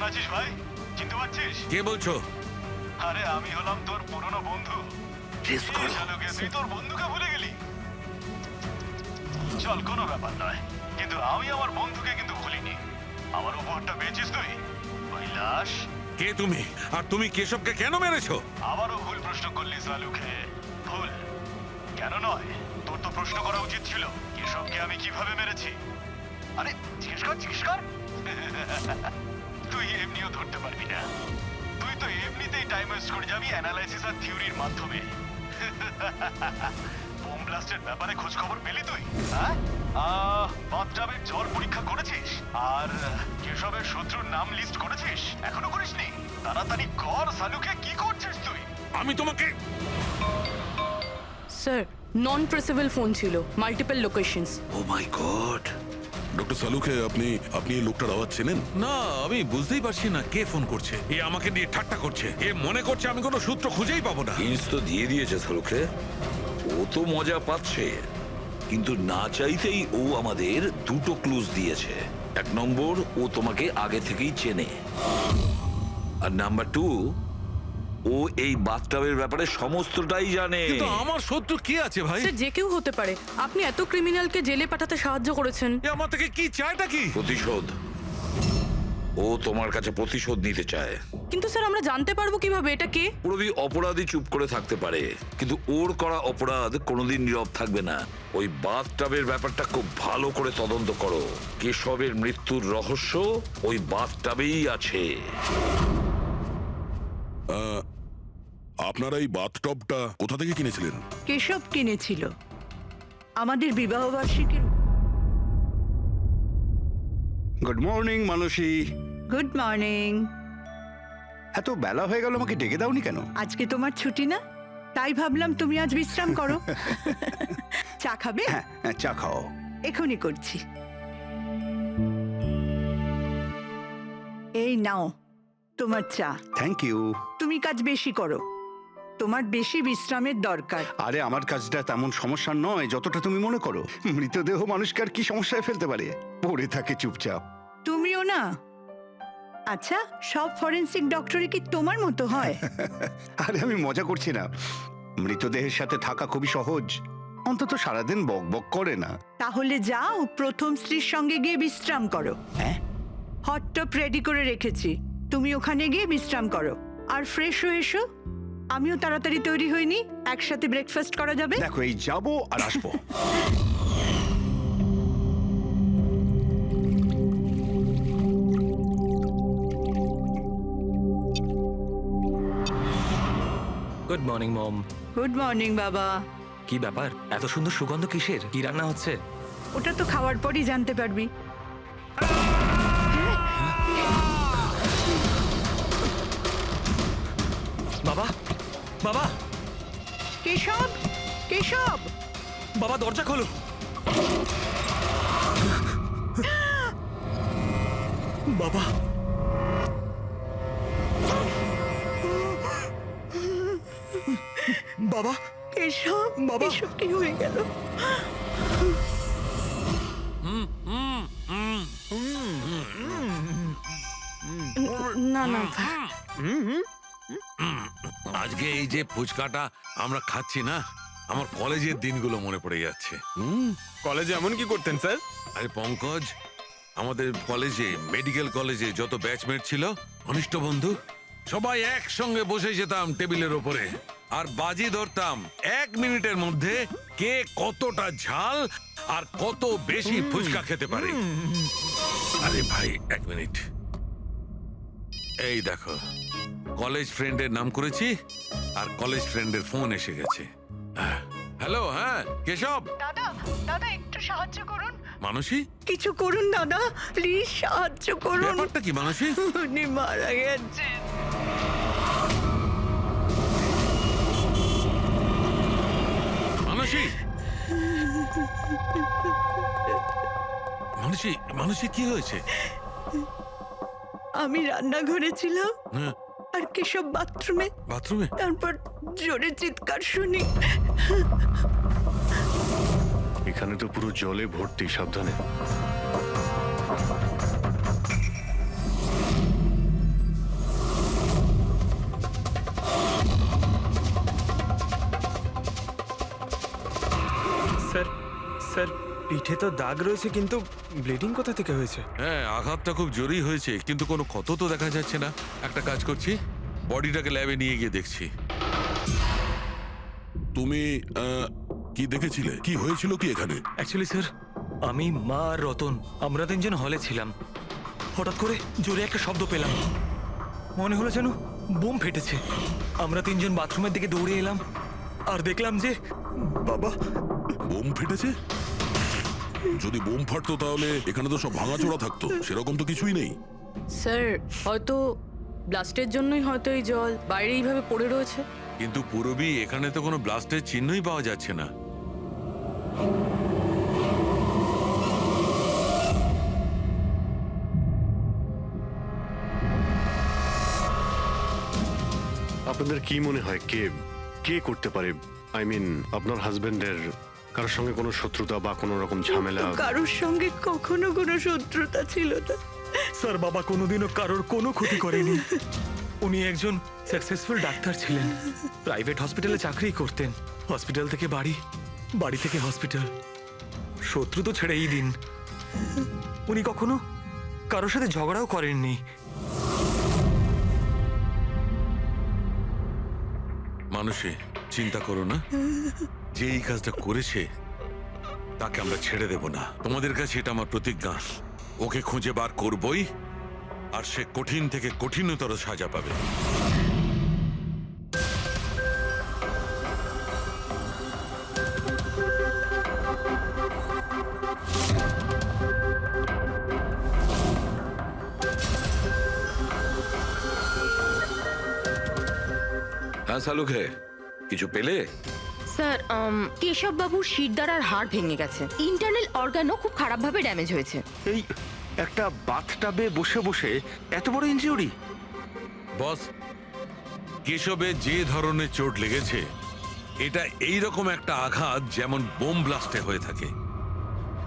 আছিস ভাই? চিনতে পারছিস? কে বলছো? আরে আমি হলাম তোর পুরনো বন্ধু। শালুকে, তুই তোর বন্ধুকে ভুলে গেলি? চল, কোনো ব্যাপার নয়, কিন্তু আমি আমার বন্ধুকে কিন্তু ভুলিনি। আমার উপহারটা পেয়েছিস তুই? ওই লাশ। কে তুমি? আর তুমি কেশবকে কেন মেরেছো? আবারও ভুল প্রশ্ন করলি শালুকে। ভুল কেন নয়, তোর তো প্রশ্ন করা উচিত ছিল কেশবকে আমি কিভাবে মেরেছি। আরে জিজ্ঞেস কর, জিজ্ঞেস কর। তুই এমনিও ধরতে পারবি না। তুই তো এমনিতেই টাইম ওয়েস্ট করে যাবি অ্যানালাইসিস আর থিওরির মাধ্যমে। বোম ব্লাস্টের ব্যাপারে খোঁজ খবর পেলি তুই? হ্যাঁ, বাথটাবের জ্বর পরীক্ষা করেছিস? আর কেশবের শত্রুর নাম লিস্ট করেছিস? এখনো করিসনি? তাড়াতাড়ি কর সালুকে, কি করছিস তুই? আমি তোমাকে স্যার নন ট্রেসেবল ফোন ছিল, মাল্টিপল লোকেশনস। ও মাই গড। ডক্টর সালুকে, আপনি এই লোকটার আওয়াজ চেনেন? না, আমি বুঝতেই পারছি না কে ফোন করছে। এ আমাকে নিয়ে ঠাট্টা করছে। এ মনে করছে আমি কোনো সূত্র খুঁজেই পাবো না। হিন্টস তো দিয়ে দিয়েছে সালুকে, ও তো মজা পাচ্ছে, কিন্তু না চাইতেই ও আমাদের দুটো ক্লুজ দিয়েছে। এক নম্বর, ও তোমাকে আগে থেকেই চেনে, আর নাম্বার 2, ও এই বাথটাবের ব্যাপারে সমস্তটাই জানে। কিন্তু আমার শত্রু কি আছে ভাই? স্যার যে কেউ হতে পারে। আপনি এত ক্রিমিনালকে জেলে পাঠাতে সাহায্য করেছেন। এ আমার থেকে কি চায়টা কি? প্রতিশোধ। ও তোমার কাছে প্রতিশোধ নিতে চায়। কিন্তু স্যার আমরা জানতে পারবো কিভাবে এটা কে? পুরোপুরি অপরাধী চুপ করে থাকতে পারে, কিন্তু ওর করা অপরাধ কোনোদিন নীরব থাকবে না। ওই বাথটাবের ব্যাপারটা খুব ভালো করে তদন্ত করো। কেশবের মৃত্যুর রহস্য ওই বাথটাবেই আছে। আপনারা এই বাথটবটা কোথা থেকে কিনেছিলেন? কেশব কিনেছিল আমাদের বিবাহবার্ষিকীর। Good morning Mansi. Good morning. এত বেলা হয়ে গেল, আমাকে ডেকে দাওনি কেন? আজকে তোমার ছুটি না, তাই ভাবলাম তুমি আজ বিশ্রাম করো। চা খাবে? হ্যাঁ, চা খাও। এখনই করছি। এই নাও তোমার চা। Thank you. তুমি কাজ বেশি করো, তোমার বেশি বিশ্রামের দরকার। আরে আমার কাজটা তেমন সমস্যা নয় যতটা তুমি মনে করো। মৃতদেহ মানুষকে আর কি সমস্যায় ফেলতে পারে? পড়ে থাকে চুপচাপ। তুমিও না। আচ্ছা, সব ফরেনসিক ডক্টরই কি তোমার মতো হয়? আরে আমি মজা করছি না। মৃতদেহের সাথে থাকা খুবই সহজ, অন্তত সারাদিন বক বক করে না। তাহলে যাও প্রথম স্ত্রীর সঙ্গে গিয়ে বিশ্রাম করো। হ্যাঁ, হট টপ রেডি করে রেখেছি, তুমি ওখানে গিয়ে বিশ্রাম করো। আর ফ্রেশ হয়ে এসো, আমিও তাড়াতাড়ি তৈরি হইনি, একসাথে ব্রেকফাস্ট করা যাবে। দেখো এই যাবো আর আসবো। Good morning mom. Good morning বাবা। কি ব্যাপার, এত সুন্দর সুগন্ধ কিসের? কি রান্না হচ্ছে? ওটা তো খাওয়ার পরই জানতে পারবি। বাবা, বাবা, কেশব, কেশব! বাবা দরজা খোলো। বাবা, বাবা, কেশব, বাবা। এসব কি হয়ে গেল? না না, আজকে এই যে ফুচকাটা আমরা খাচ্ছি না, আমার কলেজের দিনগুলো মনে পড়ে যাচ্ছে। কলেজে এমন কি করতেন স্যার? আরে পঙ্কজ, আমাদের কলেজে, মেডিকেল কলেজে যত ব্যাচমেট ছিল, ঘনিষ্ঠ বন্ধু, সবাই একসঙ্গে বসে যেতাম টেবিলের ওপরে আর বাজি ধরতাম 1 মিনিটের মধ্যে কে কতটা ঝাল আর কত বেশি ফুচকা খেতে পারে। আরে ভাই 1 মিনিট, এই দেখো কলেজ ফ্রেন্ডের নাম করেছি আর কলেজ ফ্রেন্ডের ফোন এসে গেছে। হ্যালো, হ্যাঁ কেশব। দাদা, দাদা একটু সাহায্য করুন। মানসী, কিছু করুন দাদা, প্লিজ সাহায্য করুন। ব্যাপারটা কি মানসী? উনি মারা গেছেন। মানসী, মানসী, মানসী কি হয়েছে? আমি রান্নাঘরে ছিলাম হ্যাঁ, আর কেশব বাথরুমে। বাথরুমে? তারপর জোরে চিৎকার শুনি। এখানে তো পুরো জলে ভর্তি, সাবধানে। পিঠে তো দাগ রয়েছে, কিন্তু ব্লিডিং কোথা থেকে হয়েছে? হ্যাঁ, আঘাতটা খুব জোরেই হয়েছে, কিন্তু কোনো ক্ষত তো দেখা যাচ্ছে না। একটা কাজ করছি, বডিটাকে ল্যাবে নিয়ে গিয়ে দেখছি। তুমি কি দেখেছিলে? কি হয়েছিল কি এখানে? অ্যাকচুয়ালি স্যার, আমি, মা আর রতন আমরা তিনজন হলে ছিলাম। হঠাৎ করে জোরে একটা শব্দ পেলাম, মনে হলো যেন বোম ফেটেছে। আমরা তিনজন বাথরুমের দিকে দৌড়ে এলাম আর দেখলাম যে বাবা। বোম ফেটেছে? যদি বোম ফাটতো তাহলে এখানে তো সব ভাঙাচোরা থাকতো, সেরকম তো কিছুই নেই। স্যার হয়তো ব্লাস্টের জন্যই হয়তো এই জল বাইরে এইভাবে পড়ে রয়েছে। কিন্তু পুরবি এখানে তো কোনো ব্লাস্টের চিহ্নই পাওয়া যাচ্ছে না। আপনাদের কি মনে হয় কে কে করতে পারে? আই মিন, আপনার হাজবেন্ডের কারোর সঙ্গে কোনো শত্রুতা বা কোনো রকম ঝামেলা? তো কারোর সঙ্গে কখনো কোনো শত্রুতা ছিল না। স্যার, বাবা কোনোদিনও কারোর কোনো ক্ষতি করেনি। উনি একজন সাকসেসফুল ডাক্তার ছিলেন, প্রাইভেট হসপিটালে চাকরি করতেন। হসপিটাল থেকে বাড়ি, বাড়ি থেকে হসপিটাল। শত্রু তো ছেড়েই দিন, উনি কখনো কারোর সাথে ঝগড়াও করেননি। মানুষে চিন্তা করো না, যে এই কাজটা করেছে তাকে আমরা ছেড়ে দেব না। তোমাদের কাছে এটা আমার প্রতিজ্ঞা। ওকে খুঁজে বার করবই, আর সে কঠিন থেকে কঠিনতর সাজা পাবে। হ্যাঁ শালুকে, কিছু পেলে? স্যার, কেশব বাবুর শিরদাঁড়ার হাড় ভেঙে গেছে। ইন্টারনাল অর্গানও খুব খারাপভাবে ড্যামেজ হয়েছে। এই একটা বাথটাবে বসে বসে এত বড় ইনজিউরি? বস, কেশবে যে ধরনের চোট লেগেছে, এটা এইরকম একটা আঘাত যেমন বোম ব্লাস্টে হয়ে থাকে।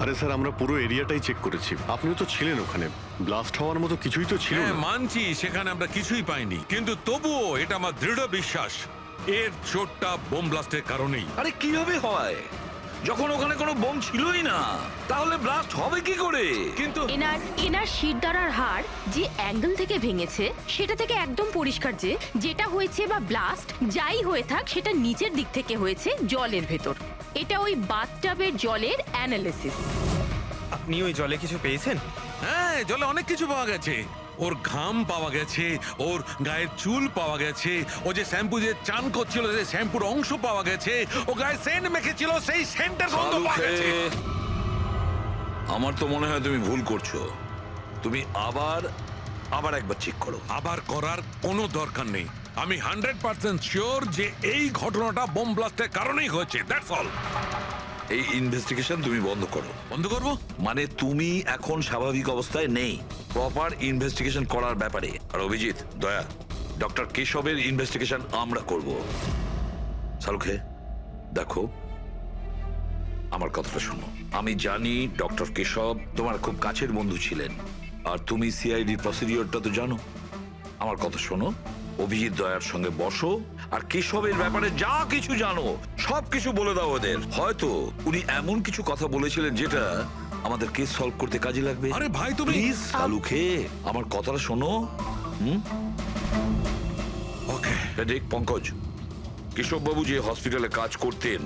আরে স্যার, আমরা পুরো এরিয়াটাই চেক করেছি, আপনিও তো ছিলেন ওখানে। ব্লাস্ট হওয়ার মতো কিছুই তো ছিল হ্যাঁ, না। মানছি সেখানে আমরা কিছুই পাইনি, কিন্তু তবুও এটা আমার দৃঢ় বিশ্বাস এর চোটটা বোম ব্লাস্টের কারণেই। আরে কিভাবে হয় যখন ওখানে কোনো বোম ছিলই না? তাহলে ব্লাস্ট হবে কি করে? কিন্তু এনার শিরদাঁড়ার হাড় যে অ্যাঙ্গেল থেকে ভেঙেছে সেটা থেকে একদম পরিষ্কার যে যেটা হয়েছে বা ব্লাস্ট যাই হয়ে থাক, সেটা নিচের দিক থেকে হয়েছে, জলের ভেতর। এটা ওই বাথটাবের জলের অ্যানালিসিস। আপনি ওই জলে কিছু পেয়েছেন? হ্যাঁ, জলে অনেক কিছু পাওয়া গেছে। ওর ঘাম পাওয়া গেছে, ওর গায়ের চুল পাওয়া গেছে, ও যে শ্যাম্পু দিয়ে চান করছিল সেই শ্যাম্পুর অংশ পাওয়া গেছে, ও গায়ে সেন্ট মেখেছিল সেই সেন্টের গন্ধ পাওয়া গেছে। আমার তো মনে হয় তুমি ভুল করছো। তুমি আবার একবার চেক করো। আবার করার কোনো দরকার নেই। আমি 100% শিওর যে এই ঘটনাটা বোম ব্লাস্টের কারণেই হয়েছে। That's all. এই ইনভেস্টিগেশন তুমি বন্ধ করো। বন্ধ করবো? মানে তুমি এখন স্বাভাবিক অবস্থায় নেই। প্রপার ইনভেস্টিগেশন করার ব্যাপারে। আর অভিজিৎ, দয়া, ডক্টর কেশবের ইনভেস্টিগেশন আমরা করব। শালুকে, দেখো, আমার কথাটা শোনো। আমি জানি ডক্টর কেশব তোমার খুব কাছের বন্ধু ছিলেন, আর তুমি সিআইডি প্রসিডিওরটা তো জানো। আমার কথা শোনো, অভিজিৎ দয়ার সঙ্গে বসো, আর কেশবের ব্যাপারে যা কিছু জানো সব কিছু বলে দাও ওদের। হয়তো উনি এমন কিছু কথা বলেছিলেন যেটা আমাদের কেস সলভ করতে কাজে লাগবে। আরে ভাই, তুমি প্লিজ শালুকে, আমার কথাটা শোনো। ওকে। দেখ পঙ্কজ, কেশববাবু যে হসপিটালে কাজ করতেন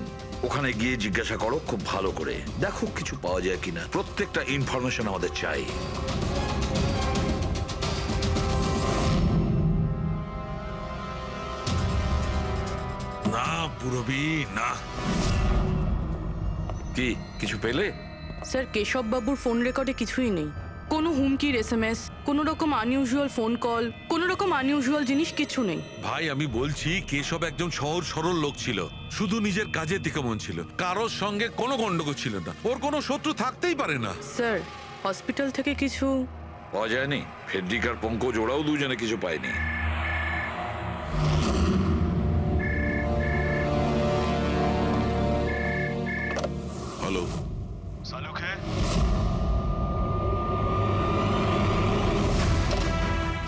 ওখানে গিয়ে জিজ্ঞাসা করো খুব ভালো করে। দেখো কিছু পাওয়া যায় কিনা। প্রত্যেকটা ইনফরমেশন আমাদের চাই। না পুরবি, না। কি কিছু পেলে? স্যার, কেশব বাবুর ফোন রেকর্ডে কিছুই নেই। কোনো হুমকির SMS, কোনো রকম আনইউজুয়াল ফোন কল, কোনো রকম আনইউজুয়াল জিনিস কিছু নেই। ভাই, আমি বলছি কেশব একজন সহজ সরল লোক ছিল, শুধু নিজের কাজের দিকে মন ছিল, কারোর সঙ্গে কোনো গন্ডগোল ছিল না। ওর কোনো শত্রু থাকতেই পারে না। স্যার, হসপিটাল থেকে কিছু পাওয়া যায়নি? ফেডরিক আর পঙ্কজ ওরাও দুজনে কিছু পায়নি। হ্যালো, সালুকে,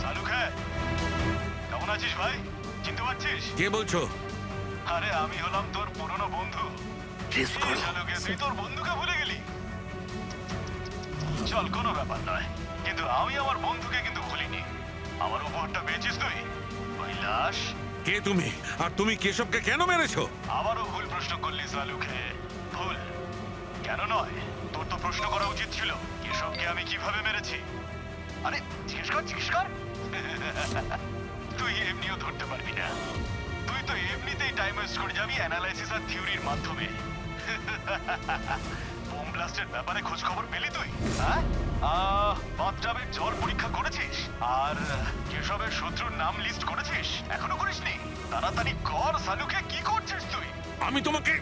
সালুকে, কেমন আছিস ভাই? চিনতে পারছিস? কে বলছো? আরে আমি হলাম তোর পুরনো বন্ধু। সালুকে, তুই তোর বন্ধুকে ভুলে গেলি? চল কোনো ব্যাপার নয়, কিন্তু আমি আমার বন্ধুকে কিন্তু ভুলিনি। আমার উপহারটা পেয়েছিস তুই? ওই লাশ। কে তুমি? আর তুমি কেশবকে কেন মেরেছো? আবারও ভুল প্রশ্ন করলি সালুকে। ভুল কেন নয়, তোর তো প্রশ্ন করা উচিত ছিল কেশবকে আমি কিভাবে মেরেছি। আরে জিজ্ঞেস কর, জিজ্ঞেস কর। তুই এমনিও ধরতে পারবি না। তুই তো এমনিতেই টাইম ওয়েস্ট করে যাবি অ্যানালাইসিস আর থিওরির মাধ্যমে। বোম ব্লাস্টের ব্যাপারে খোঁজ খবর পেলি তুই? হ্যাঁ, বাথটাবের জল পরীক্ষা করেছিস? আর কেশবের শত্রুর নাম লিস্ট করেছিস? এখনো করিসনি? তাড়াতাড়ি কর সালুকে, কি করছিস তুই? আমি তোমাকে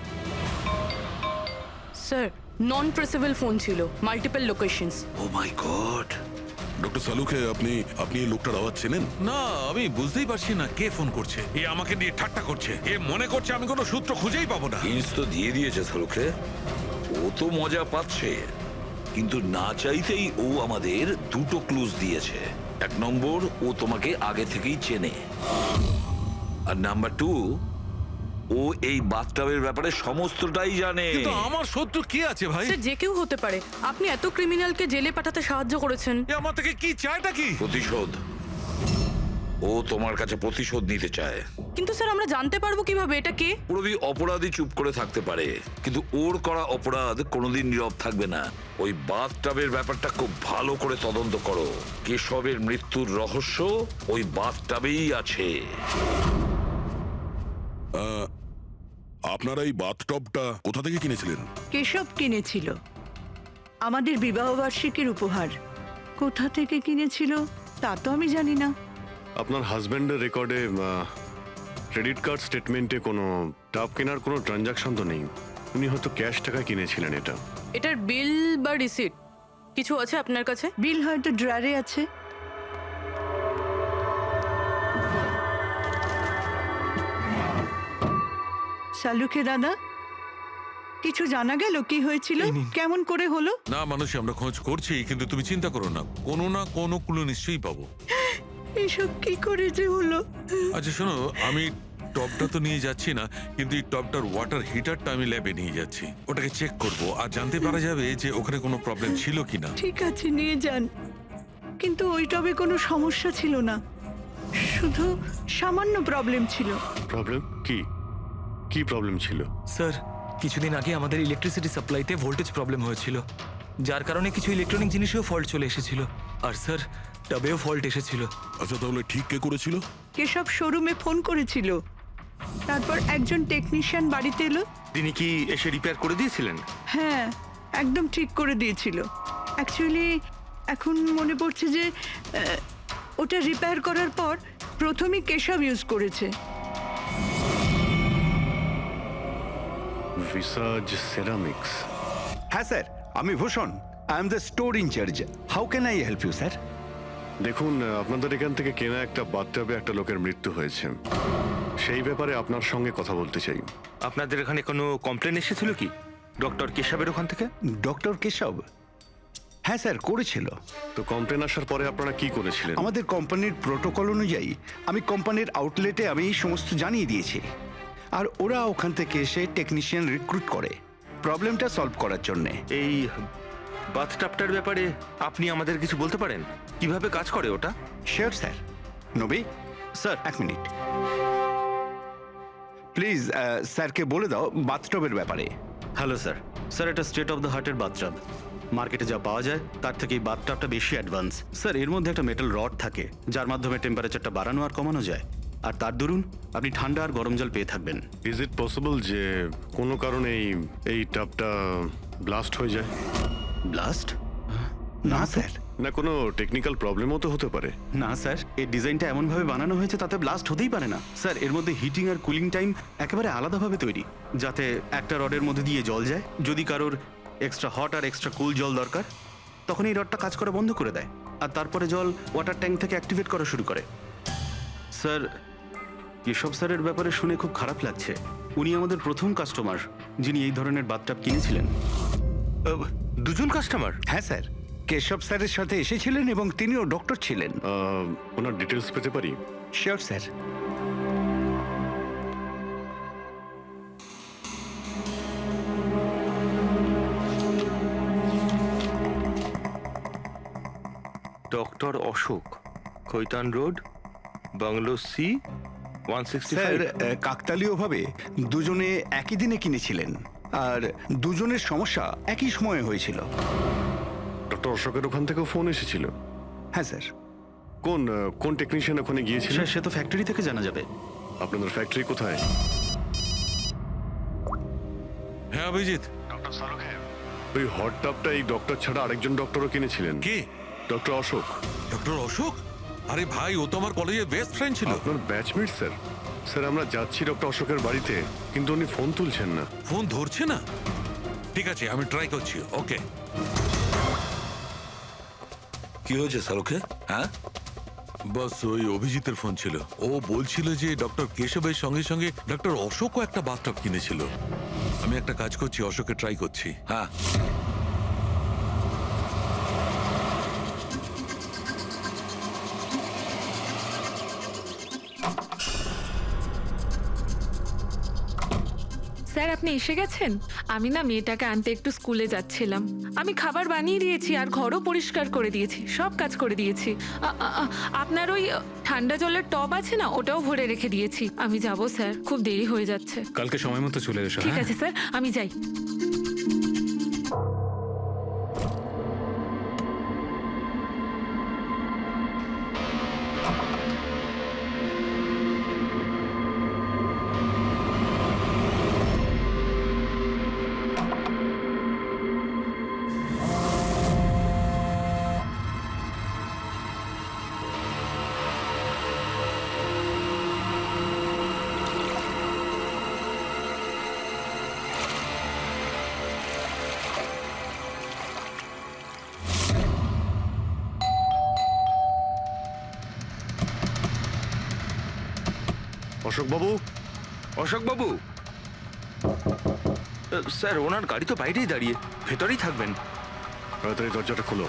স্যার নন ট্রেসেবল ফোন ছিল, মাল্টিপল লোকেশনস। ও মাই গড! ডক্টর সালুকে আপনি এই লোকটার আওয়াজ চেনেন? না, আমি বুঝতেই পারছি না কে ফোন করছে। এ আমাকে নিয়ে ঠাট্টা করছে। এ মনে করছে আমি কোনো সূত্র খুঁজেই পাবো না। হিন্টস তো দিয়ে দিয়েছে সালুকে। ও তো মজা পাচ্ছে, কিন্তু না চাইতেই ও আমাদের দুটো ক্লুজ দিয়েছে। এক নম্বর, ও তোমাকে আগে থেকেই চেনে। আর নাম্বার 2, ও এই বাথটাবের ব্যাপারে সমস্তটাই জানে। কিন্তু আমার শত্রু কি আছে ভাই? স্যার যে কেউ হতে পারে। আপনি এত ক্রিমিনালকে জেলে পাঠাতে সাহায্য করেছেন। এ আমার থেকে কি চায়টা কি? প্রতিশোধ। ও তোমার কাছে প্রতিশোধ নিতে চায়। কিন্তু স্যার আমরা জানতে পারবো কিভাবে এটা কে? পুরোদি অপরাধী চুপ করে থাকতে পারে, কিন্তু ওর করা অপরাধ কোনোদিন নীরব থাকবে না। ওই বাথটাবের ব্যাপারটা খুব ভালো করে তদন্ত করো। কেশবের মৃত্যুর রহস্য ওই বাথটাবেই আছে। আপনারা এই বাথটবটা কোথা থেকে কিনেছিলেন? কেশব কিনেছিল, আমাদের বিবাহবার্ষিকীর উপহার। কোথা থেকে কিনেছিল তা তো আমি জানি না। আপনার হাজবেন্ডের রেকর্ডে ক্রেডিট কার্ড স্টেটমেন্টে কোনো টাব কেনার কোনো ট্রানজাকশন তো নেই। উনি হয়তো ক্যাশ টাকা কিনেছিলেন এটা। এটার বিল বা রিসিট কিছু আছে আপনার কাছে? বিল হয়তো ড্রয়ারে আছে। সালুকে দাদা, কিছু জানা গেল কি হয়েছিল, এই নিন। কেমন করে হলো? না মানুষ, আমরা খোঁজ করছি, কিন্তু তুমি চিন্তা করো না, কোনো না কোনো ক্লু নিশ্চয়ই পাবো। এসব কি করে যে হলো? আচ্ছা শোনো, আমি টপটা তো নিয়ে যাচ্ছি না, কিন্তু এই টপটার ওয়াটার হিটারটা আমি ল্যাবে নিয়ে যাচ্ছি। ওটাকে চেক করব আর জানতে পারা যাবে যে ওখানে কোনো প্রবলেম ছিল কিনা। ঠিক আছে, নিয়ে যান। কিন্তু ওই টবে কোনো সমস্যা ছিল না, শুধু সামান্য প্রবলেম ছিল। প্রবলেম কি? কি প্রবলেম ছিল? স্যার কিছুদিন আগে আমাদের ইলেকট্রিসিটি সাপ্লাইতে ভোল্টেজ প্রবলেম হয়েছিল, যার কারণে কিছু ইলেকট্রনিক জিনিসেও ফল্ট চলে এসেছিল। আর স্যার টবেও ফল্ট এসেছিল। আচ্ছা, তাহলে ঠিক কে করেছিল? কেশব শোরুমে ফোন করেছিল, তারপর একজন টেকনিশিয়ান বাড়িতে এলো। তিনি কি এসে রিপেয়ার করে দিয়েছিলেন? হ্যাঁ, একদম ঠিক করে দিয়েছিল। অ্যাকচুয়ালি এখন মনে পড়ছে যে ওটা রিপেয়ার করার পর প্রথমেই কেশব ইউজ করেছে। ভিসাজ সেরামিক্স। হ্যাঁ স্যার, আমি Bhushan. I am the store incharge. How can I help you sir? দেখুন, আপনাদের এখান থেকে কেনা একটা বাথটাবে একটা লোকের মৃত্যু হয়েছে। সেই ব্যাপারে আপনার সঙ্গে কথা বলতে চাই। আপনাদের এখানে কোনো কমপ্লেন এসেছিল কি ডক্টর কেশবের ওখান থেকে? ডক্টর কেশব? হ্যাঁ স্যার, করেছিল। তো কমপ্লেন আসার পরে আপনারা কি করেছিলেন? আমাদের কোম্পানির প্রোটোকল অনুযায়ী আমি কোম্পানির আউটলেটে আমি এই সমস্ত জানিয়ে দিয়েছি, আর ওরা ওখান থেকে এসে টেকনিশিয়ান রিক্রুট করে প্রবলেমটা সলভ করার জন্যে। এই বাথটাবটার ব্যাপারে আপনি আমাদের কিছু বলতে পারেন? কিভাবে কাজ করে ওটা? Sure sir. নবী স্যার, এক মিনিট প্লিজ। স্যারকে বলে দাও বাথটবের ব্যাপারে। Hello sir. স্যার, এটা স্টেট অফ দ্য হার্টের বাথটাব। মার্কেটে যা পাওয়া যায় তার থেকে এই বাথটাবটা বেশি অ্যাডভান্স। স্যার, এর মধ্যে একটা মেটাল রড থাকে যার মাধ্যমে টেম্পারেচারটা বাড়ানো আর কমানো যায়, আর তার দরুন আপনি ঠান্ডা আর গরম জল পেয়ে থাকবেন। ইজ ইট পসিবল যে কোনো কারণে এই টাবটা ব্লাস্ট হয়ে যায়? ব্লাস্ট? না স্যার। না কোনো টেকনিক্যাল প্রবলেমও তো হতে পারে। না স্যার, এই ডিজাইনটা এমনভাবে বানানো হয়েছে তাতে ব্লাস্ট হতেই পারে না। স্যার, এর মধ্যে হিটিং আর কুলিং টাইম একেবারে আলাদাভাবে তৈরি, যাতে একটা রডের মধ্যে দিয়ে জল যায়। যদি কারোর এক্সট্রা হট আর এক্সট্রা কুল জল দরকার, তখন এই রডটা কাজ করা বন্ধ করে দেয়, আর তারপরে জল ওয়াটার ট্যাঙ্ক থেকে অ্যাক্টিভেট করা শুরু করে। স্যার, কেশব স্যারের ব্যাপারে শুনে খুব খারাপ লাগছে। উনি আমাদের প্রথম কাস্টমার যিনি এই ধরনের বাথটাব কিনেছিলেন। দুজন কাস্টমার? হ্যাঁ স্যার, কেশব স্যারের সাথে এসেছিলেন এবং তিনিও ডক্টর ছিলেন। ওনার ডিটেলস পেতে পারি? Sure sir. Doctor Ashok, Khaitan road, bungalow C, sir 165। কাকতালীয়ভাবে দুজনে একই দিনে কিনেছিলেন আর দুজনের সমস্যা একই সময়ে হয়েছিল। ডক্টর অশোকের ওখান থেকেও ফোন এসেছিল? হ্যাঁ স্যার। কোন টেকনিশিয়ান ওখানে গিয়েছিল? স্যার সে তো ফ্যাক্টরি থেকে জানা যাবে। আপনাদের ফ্যাক্টরি কোথায়? হ্যাঁ অভিজিৎ। ডক্টর সালুখে, ওই হট টাবটা এই ডক্টর ছাড়া আরেকজন ডক্টরও কিনেছিলেন। কে? ডক্টর অশোক। ডক্টর অশোক? আরে ভাই, ও তো আমার কলেজের বেস্ট ফ্রেন্ড ছিল। আপনার ব্যাচমেট স্যার। স্যার আমরা যাচ্ছি ডক্টর অশোকের বাড়িতে, কিন্তু উনি ফোন তুলছেন না। ফোন ধরছে না? ঠিক আছে, আমি ট্রাই করছি। ওকে। কি হয়েছে শাহরুখে? হ্যাঁ, বাস ওই অভিজিতের ফোন ছিল। ও বলছিল যে ডক্টর কেশবের সঙ্গে সঙ্গে ডক্টর অশোকও একটা বাথটব কিনেছিল। আমি একটা কাজ করছি, অশোকে ট্রাই করছি। হ্যাঁ। স্যার আপনি এসে গেছেন? আমি না মেয়েটাকে আনতে একটু স্কুলে যাচ্ছিলাম। আমি খাবার বানিয়ে দিয়েছি আর ঘরও পরিষ্কার করে দিয়েছি, সব কাজ করে দিয়েছি। আপনার ওই ঠান্ডা জলের টব আছে না, ওটাও ভরে রেখে দিয়েছি। আমি যাব স্যার, খুব দেরি হয়ে যাচ্ছে। কালকে সময় মতো চলে এসো। ঠিক আছে স্যার, আমি যাই। অশোক বাবু। অশোক বাবু, স্যার ওনার গাড়ি তো বাইরেই দাঁড়িয়ে, ভেতরেই থাকবেন। তাড়াতাড়ি দরজাটা খুলো।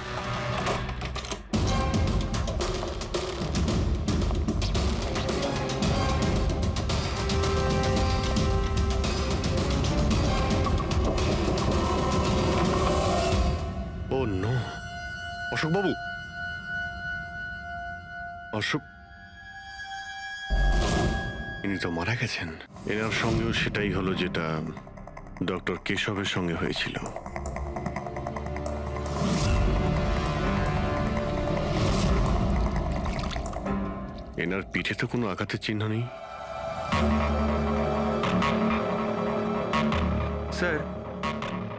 ও নো, অশোক বাবু। অশোক, ইনি তো মারা গেছেন। এনার সঙ্গেও সেটাই হলো যেটা ডক্টর কেশবের সঙ্গে হয়েছিল। এনার পিঠে তো কোনো আঘাতের চিহ্ন নেই। স্যার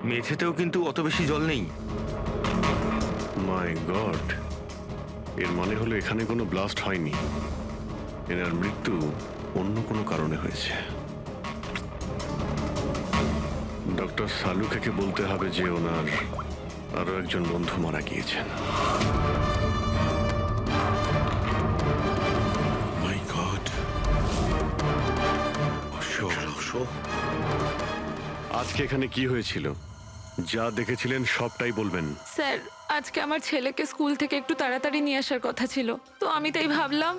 মেঝেতেও কিন্তু অত বেশি জল নেই। মাই গড, এর মানে হলো এখানে কোনো ব্লাস্ট হয়নি। এনার মৃত্যু অন্য কোনো কারণে হয়েছে। ডক্টর সালুখেকে বলতে হবে যে ওনার আরো একজন বন্ধু মারা গিয়েছেন। মাই গড। অশোক। আজকে এখানে কি হয়েছিল? যা দেখেছিলেন সবটাই বলবেন। স্যার আজকে আমার ছেলেকে স্কুল থেকে একটু তাড়াতাড়ি নিয়ে আসার কথা ছিল, তো আমি তাই ভাবলাম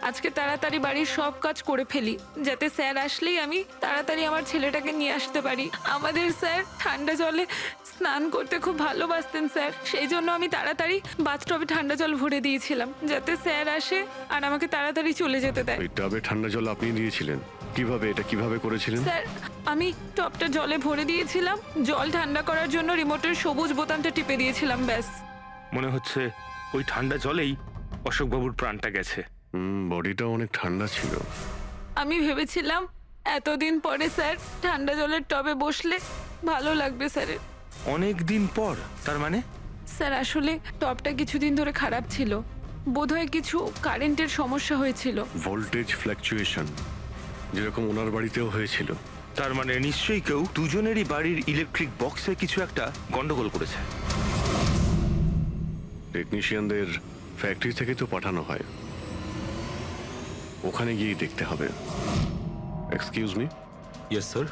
আজকে তাড়াতাড়ি বাড়ির সব কাজ করে ফেলি, যাতে স্যার আসলেই আমি তাড়াতাড়ি আমার ছেলেটাকে নিয়ে আসতে পারি। আমাদের স্যার ঠান্ডা জলে স্নান করতে খুব ভালোবাসতেন স্যার, সেই জন্য আমি তাড়াতাড়ি বাথটবে ঠান্ডা জল ভরে দিয়েছিলাম, যাতে স্যার আসে আর আমাকে তাড়াতাড়ি চলে যেতে দেয়। ওই টাবে ঠান্ডা জল আপনি দিয়েছিলেন? কিভাবে, এটা কিভাবে করেছিলেন? স্যার আমি টবটা জলে ভরে দিয়েছিলাম, জল ঠান্ডা করার জন্য রিমোটের সবুজ বোতামটা টিপে দিয়েছিলাম, ব্যাস। মনে হচ্ছে ওই ঠান্ডা জলেই অশোক বাবুর প্রাণটা গেছে। বডিটা অনেক ঠান্ডা ছিল। আমি ভেবেছিলাম এতদিন পরে স্যার ঠান্ডা জলের টবে বসলে ভালো লাগবে স্যারের। অনেক দিন পর? তার মানে? স্যার আসলে টবটা কিছুদিন ধরে খারাপ ছিল, বোধহয় কিছু কারেন্টের সমস্যা হয়েছিল। ভোল্টেজ ফ্ল্যাকচুয়েশন, যেরকম ওনার বাড়িতেও হয়েছিল। তার মানে নিশ্চয়ই কেউ দুজনেরই বাড়ির ইলেকট্রিক বক্সে কিছু একটা গন্ডগোল করেছে। টেকনিশিয়ানদের ফ্যাক্টরি থেকে তো পাঠানো হয়, ওখানে গিয়েই দেখতে হবে। Excuse me. Yes sir.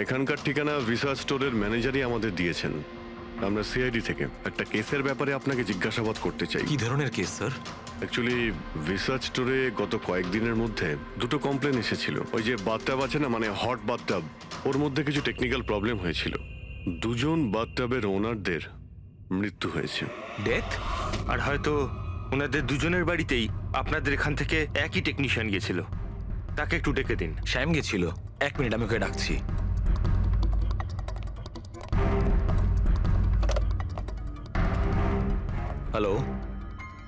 এখানকার ঠিকানা ভিসা স্টোরের ম্যানেজারই আমাদের দিয়েছেন। আমরা সিআইডি থেকে একটা কেসের ব্যাপারে আপনাকে জিজ্ঞাসাবাদ করতে চাই। কি ধরনের কেস স্যার? অ্যাকচুয়ালি ভিসা স্টোরে গত কয়েকদিনের মধ্যে দুটো কমপ্লেন এসেছিল। ওই যে বাথটাব আছে না, মানে হট বাথটাব, ওর মধ্যে কিছু টেকনিক্যাল প্রবলেম হয়েছিল। দুজন বাথটাবের ওনারদের মৃত্যু হয়েছে। ডেথ? আর হয়তো ওনাদের দুজনের বাড়িতেই আপনাদের এখান থেকে একই টেকনিশিয়ান গিয়েছিল। তাকে একটু ডেকে দিন। শ্যাম গেছিল। 1 মিনিট, আমি ওকে ডাকছি। হ্যালো,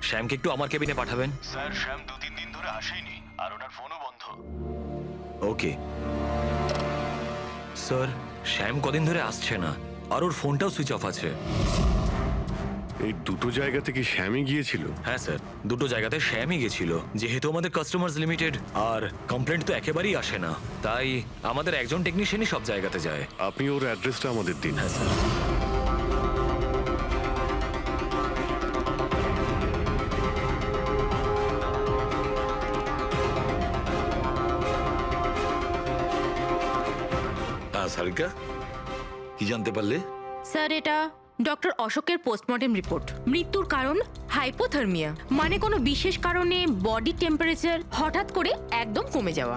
শ্যামকে একটু আমার কেবিনে পাঠাবেন। স্যার, শ্যাম 2-3 দিন ধরে আসেনি আর ওনার ফোনও বন্ধ। ওকে স্যার, শ্যাম কদিন ধরে আসছে না আর ওর ফোনটাও সুইচ অফ আছে। এই দুটো জায়গা থেকে শ্যামই গিয়েছিল? হ্যাঁ স্যার, দুটো জায়গাতে শ্যামই গেছিল। যেহেতু আমাদের কাস্টমার্স লিমিটেড আর কমপ্লেন্ট তো একেবারেই আসে না, তাই আমাদের একজন টেকনিশিয়ানই সব জায়গাতে যায়। আপনি ওর অ্যাড্রেসটা আমাদের দিন। হ্যাঁ স্যার। হ্যাঁ সারিকা, কি জানতে পারলে? স্যার, এটা ডক্টর অশোকের পোস্টমর্টেম রিপোর্ট। মৃত্যুর কারণ হাইপোথার্মিয়া, মানে কোনো বিশেষ কারণে বডি টেম্পারেচার হঠাৎ করে একদম কমে যাওয়া।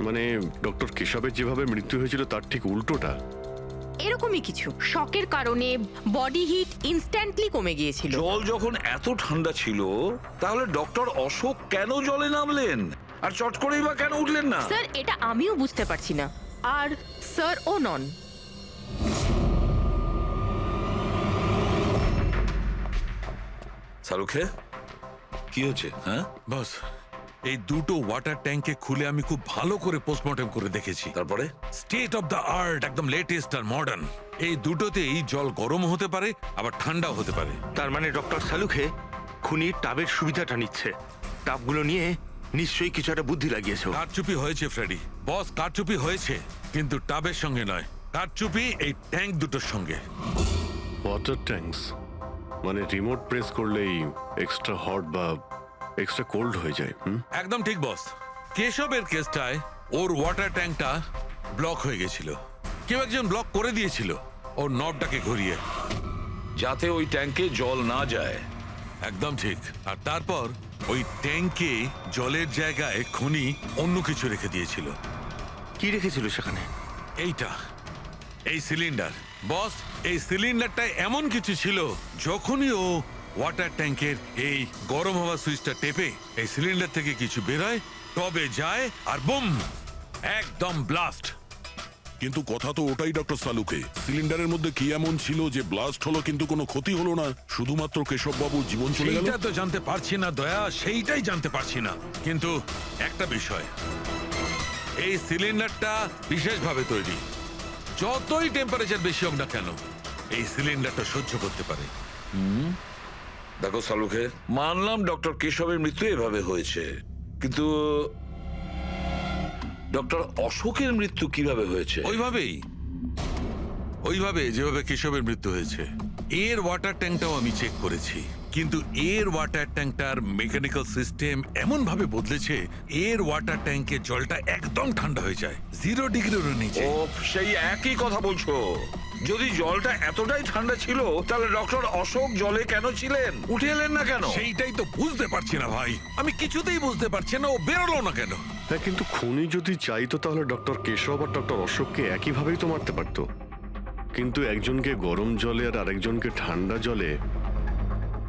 মানে ডক্টর কেশবের যেভাবে মৃত্যু হয়েছিল তার ঠিক উল্টোটা? এরকমই কিছু। শকের কারণে বডি হিট ইনস্ট্যান্টলি কমে গিয়েছিল। জল যখন এত ঠান্ডা ছিল তাহলে ডক্টর অশোক কেন জলে নামলেন আর চট করেই বা কেন উঠলেন না? স্যার, এটা আমিও বুঝতে পারছি না। আর স্যার ও নন। শাহরুখে, কি হচ্ছে? হ্যাঁ বস, এই দুটো ওয়াটার ট্যাঙ্কে খুলে আমি খুব ভালো করে পোস্টমর্টেম করে দেখেছি। তারপরে? স্টেট অফ দ্য আর্ট, একদম লেটেস্ট আর মডার্ন। এই দুটোতেই জল গরম হতে পারে আবার ঠান্ডাও হতে পারে। তার মানে ডক্টর সালুখে খুনির টাবের সুবিধাটা নিচ্ছে। টাবগুলো নিয়ে নিশ্চয়ই কিছু একটা বুদ্ধি লাগিয়েছে। কারচুপি হয়েছে ফ্রেডি, বস, কারচুপি হয়েছে, কিন্তু টাবের সঙ্গে নয়। কারচুপি এই ট্যাঙ্ক দুটোর সঙ্গে। ওয়াটার ট্যাঙ্কস মানে রিমোট প্রেস করলেই এক্সট্রা হট বা এক্সট্রা কোল্ড হয়ে যায়। একদম ঠিক বস। কেশবের কেসটায় ওর ওয়াটার ট্যাঙ্কটা ব্লক হয়ে গেছিল। কেউ একজন ব্লক করে দিয়েছিল ওর নবটাকে ঘুরিয়ে, যাতে ওই ট্যাঙ্কে জল না যায়। একদম ঠিক। আর তারপর ওই ট্যাঙ্কে জলের জায়গায় খুনি অন্য কিছু রেখে দিয়েছিল। কি রেখেছিল সেখানে? এইটা, এই সিলিন্ডার। বস, এই সিলিন্ডারটা এমন কিছু ছিল, যখনই ও ওয়াটার ট্যাঙ্কের এই গরম হওয়া সুইচটা টেপে এই সিলিন্ডার থেকে কিছু বেরোয়, টবে যায় আর বুম, একদম ব্লাস্ট। কিন্তু কথা তো ওটাই ডক্টর সালুকে, সিলিন্ডারের মধ্যে কি এমন ছিল যে ব্লাস্ট হলো কিন্তু কোনো ক্ষতি হলো না, শুধুমাত্র কেশববাবুর জীবন চলে গেল? সেইটা তো জানতে পারছি না দয়া, সেইটাই জানতে পারছি না। কিন্তু একটা বিষয়, এই সিলিন্ডারটা বিশেষভাবে তৈরি। যতই টেম্পারেচার বেশি হোক না কেন, এই সিলিন্ডারটা সহ্য করতে পারে। দেখো সালুখে, মানলাম ডক্টর কেশবের মৃত্যু এভাবে হয়েছে, কিন্তু ডক্টর অশোকের মৃত্যু কিভাবে হয়েছে? ওইভাবে যেভাবে কেশবের মৃত্যু হয়েছে। এর ওয়াটার ট্যাঙ্কটাও আমি চেক করেছি, কিন্তু এর ওয়াটার ট্যাঙ্কটার মেকানিক্যাল সিস্টেম এমন ভাবে বদলেছে, এর ওয়াটার ট্যাঙ্কে জলটা একদম ঠান্ডা হয়ে যায়, 0 ডিগ্রির নিচে। ও, সেই একই কথা বলছো? যদি জলটা এতটাই ঠান্ডা ছিল তাহলে ডক্টর অশোক জলে কেন ছিলেন? উঠে এলেন না কেন? সেইটাই তো বুঝতে পারছি না ভাই, আমি কিছুতেই বুঝতে পারছি না ও বেরোলো না কেন। হ্যাঁ, কিন্তু খুনি যদি চাইতো তাহলে ডক্টর কেশব আর ডক্টর অশোককে একইভাবেই তো মারতে পারতো। কিন্তু একজনকে গরম জলে আর আরেকজনকে ঠান্ডা জলে,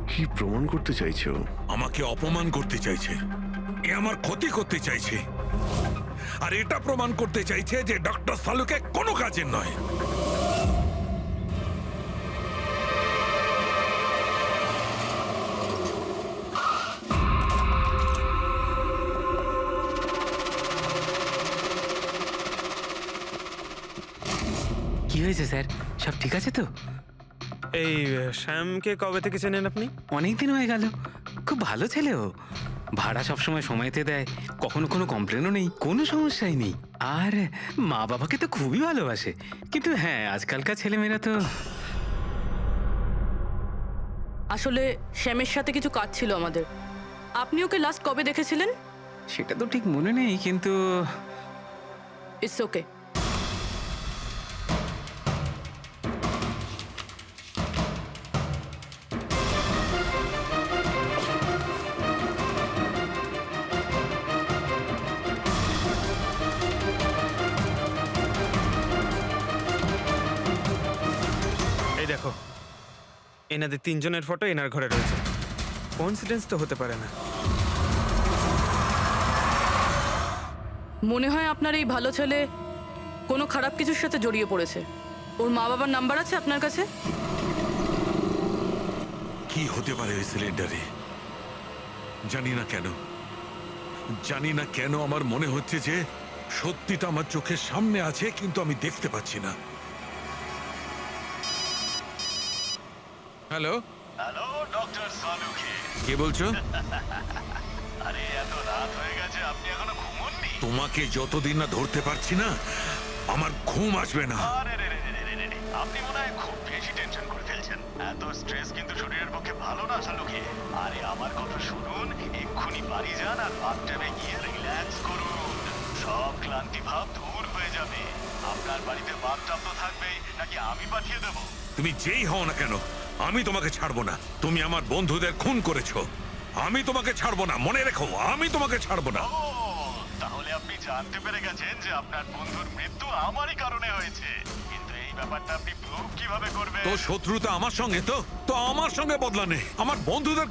কি প্রমাণ করতে চাইছে ও? আমাকে অপমান করতে চাইছে, এ আমার ক্ষতি করতে চাইছে, আর এটা প্রমাণ করতে চাইছে যে ডক্টর সালুকে কোনো কাজের নয়। কি হয়েছে স্যার, সব ঠিক আছে তো? এই শ্যামকে কবে থেকে চেনেন আপনি? অনেক দিন হয়ে গেল, খুব ভালো ছেলে ও। ভাড়া সবসময় সময়তে দেয়, কখনো কোনো কমপ্লেনও নেই, কোনো সমস্যাই নেই। আর মা বাবাকে তো খুবই ভালোবাসে। কিন্তু হ্যাঁ, আজকালকার ছেলেমেয়েরা তো। আসলে শ্যামের সাথে কিছু কাজ ছিল আমাদের। আপনি ওকে লাস্ট কবে দেখেছিলেন? সেটা তো ঠিক মনে নেই, কিন্তু ইটস ওকে। এই দেখো, এনাদের 3 জনের ফটো এনার ঘরে রয়েছে। কোইন্সিডেন্স তো হতে পারে না। মনে হয় আপনার এই ভালো ছেলে কোনো খারাপ কিছুর সাথে জড়িয়ে পড়েছে। ওর মা বাবার নাম্বার আছে আপনার কাছে? কি হতে পারে ওই সিলিন্ডারে? জানি না কেন আমার মনে হচ্ছে যে সত্যিটা আমার চোখের সামনে আছে, কিন্তু আমি দেখতে পাচ্ছি না। Hello, hello doctor Salunkhe. কে বলছো? আরে এত রাত হয়ে গেছে, আপনি এখনো ঘুমোননি? তোমাকে যতদিন না ধরতে পারছি না আমার ঘুম আসবে না। আরে রে রে রে রে রে রে। আপনি মনে হয় খুব বেশি টেনশন করে ফেলছেন। এত স্ট্রেস কিন্তু শরীরের পক্ষে ভালো না সালুখে। আরে আমার কথা শুনুন, এক্ষুনি বাড়ি যান আর বাথটাবে গিয়ে রিল্যাক্স করুন। সব ক্লান্তি ভাব দূর হয়ে যাবে। আপনার বাড়িতে বাথটাব তো থাকবেই, নাকি আমি পাঠিয়ে দেবো? তুমি যেই হও না কেন আমি তোমাকে ছাড়বো না। তুমি আমার বন্ধুদের খুন করেছো, আমি তোমাকে ছাড়বো না। মনে রেখো, আমি তোমাকে ছাড়বো না। ও, তাহলে আপনি জানতে পেরে গেছেন যে আপনার বন্ধুর মৃত্যু আমারই কারণে হয়েছে। কিন্তু এই ব্যাপারটা আপনি প্রুভ কিভাবে করবেন? তো শত্রুতা আমার সঙ্গে, তো আমার সঙ্গে বদলা নে। আমার বন্ধুদের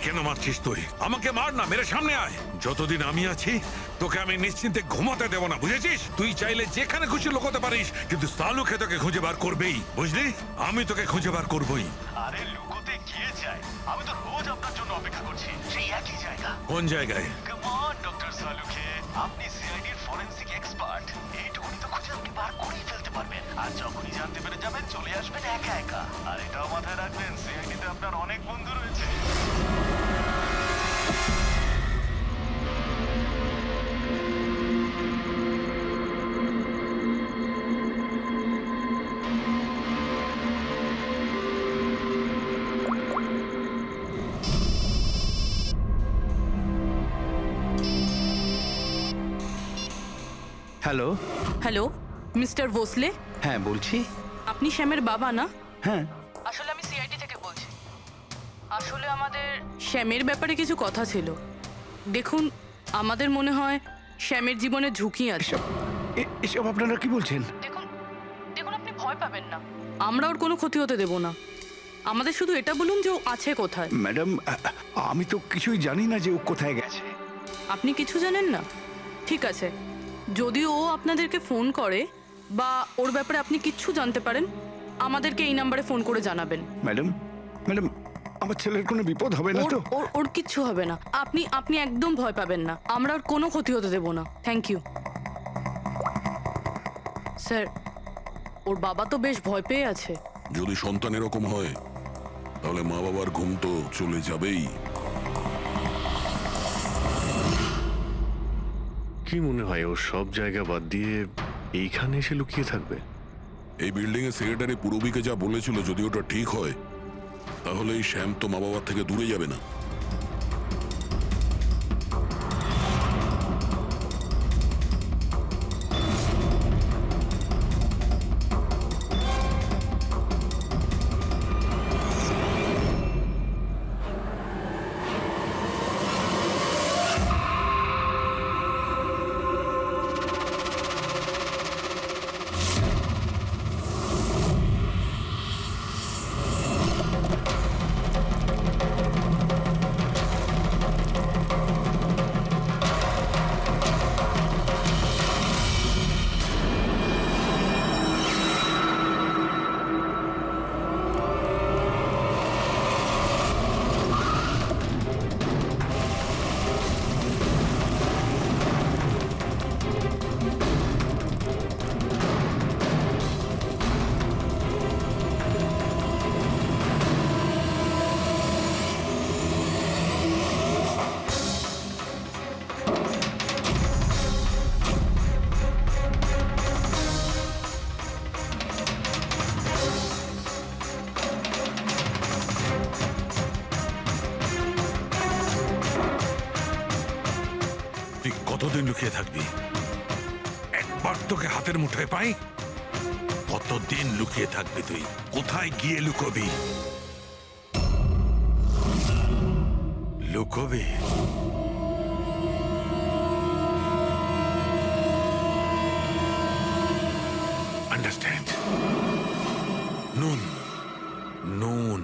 কেন মারছিস তুই? আমাকে মার না, মেরে সামনে আয়। যতদিন আমি আছি তোকে আমি নিশ্চিন্তে ঘুমাতে দেব না, বুঝেছিস? তুই চাইলে যেখানে খুশি লুকোতে পারিস, কিন্তু সালুকে তোকে খুঁজে বার করবেই, বুঝলি? আমি তোকে খুঁজে বার করবই। আরে লুকোতে গিয়ে যায়, আমি তো রোজ আপনার জন্য অপেক্ষা করছি, সেই একই জায়গা। কোন জায়গায়? কাম অন ডক্টর সালুখে, আপনি সিআইডির ফরেনসিক এক্সপার্ট। এইটুকুনি তো খুঁজে আপনি বার করেই ফেলতে পারবেন। আর যখনই জানতে পেরে যাবেন চলে আসবেন একা একা। আর এটাও মাথায় রাখবেন, সিআইডিতে আপনার অনেক বন্ধু রয়েছে। হ্যালো। হ্যালো মিস্টার ভোসলে, হ্যাঁ বলছি। আপনি শ্যামের বাবা না? হ্যাঁ। আসলে আমি সিআইডি থেকে বলছি। আসলে আমাদের শ্যামের ব্যাপারে কিছু কথা ছিল। দেখুন, আমাদের মনে হয় শ্যামের জীবনে ঝুঁকি আছে। এসব আপনারা কি বলছেন? দেখুন আপনি ভয় পাবেন না, আমরা ওর কোনো ক্ষতি হতে দেব না। আমাদের শুধু এটা বলুন যে ও আছে কোথায়। ম্যাডাম, আমি তো কিছুই জানি না যে ও কোথায় গেছে। আপনি কিছু জানেন না? ঠিক আছে, যদি ও আপনাদেরকে ফোন করে বা ওর ব্যাপারে আপনি কিচ্ছু জানতে পারেন, আমাদেরকে এই নাম্বারে ফোন করে জানাবেন। ম্যাডাম, আমার ছেলের কোনো বিপদ হবে না তো? ওর কিচ্ছু হবে না। আপনি একদম ভয় পাবেন না, আমরা ওর কোনো ক্ষতি হতে দেব না। Thank you sir. ওর বাবা তো বেশ ভয় পেয়ে আছে। যদি সন্তান এরকম হয় তাহলে মা বাবার ঘুম তো চলে যাবেই। কি মনে হয় ও সব জায়গা বাদ দিয়ে এইখানে এসে লুকিয়ে থাকবে? এই বিল্ডিং এর সেক্রেটারি পূরবীকে যা বলেছিল, যদি ওটা ঠিক হয় তাহলে এই শ্যাম তো মা বাবার থেকে দূরে যাবে না। কতদিন লুকিয়ে থাকবি? একবার তোকে হাতের মুঠোয় পাই, কতদিন লুকিয়ে থাকবি তুই? কোথায় গিয়ে লুকোবি? লুকোবি? আন্ডারস্ট্যান্ড? নুন নুন